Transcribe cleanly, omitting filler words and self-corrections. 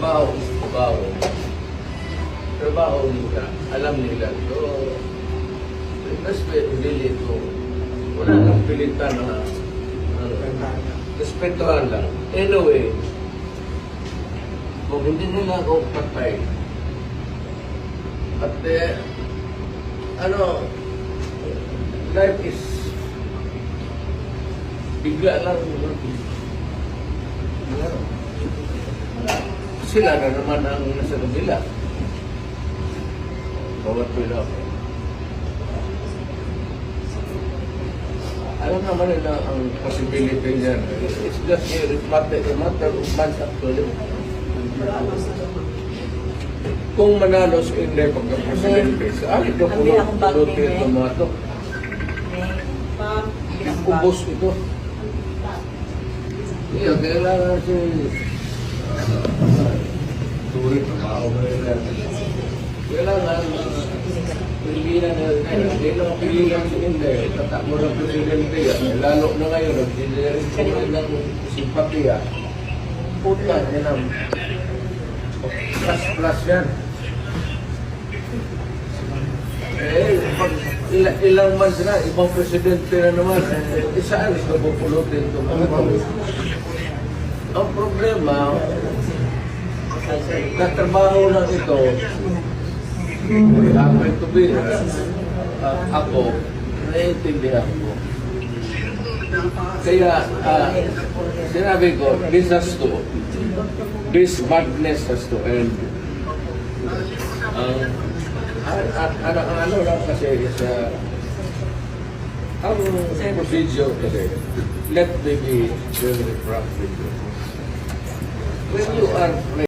trabaho is trabaho. Trabaho nila, alam nila. So, respect really ito. Wala nang pilitan na respetuhan lang. Anyway, kung hindi nila ako patay, at life is bigla lang. Sila na naman ang nasa kabila. Bawat pila. Alam naman nila ang possibility niyan. It's just a matter of months actually. Kung manalo si Inday pagka-presidente, saan ito pulutin ito mga ito? Ubos ito. Iya, kailangan si tuloy na kaumayan. Kailangan pilihan na hindi lang pilihan si Inday. Tatakbo ng presidente yan. Lalo na ngayon, nagsidirin ko ng simpatiya. Puta, yan ang plus yan. Pag ilang months na, ibang presidente na naman, isaan is napupulutin ito. Ang problema, katrabaho lang ito, happen to be, ako, naiintindihan ko. Kaya, sinabi ko, this madness has to end. Ano lang kasi sa ang procedure kasi, let me be very frank with you. When you are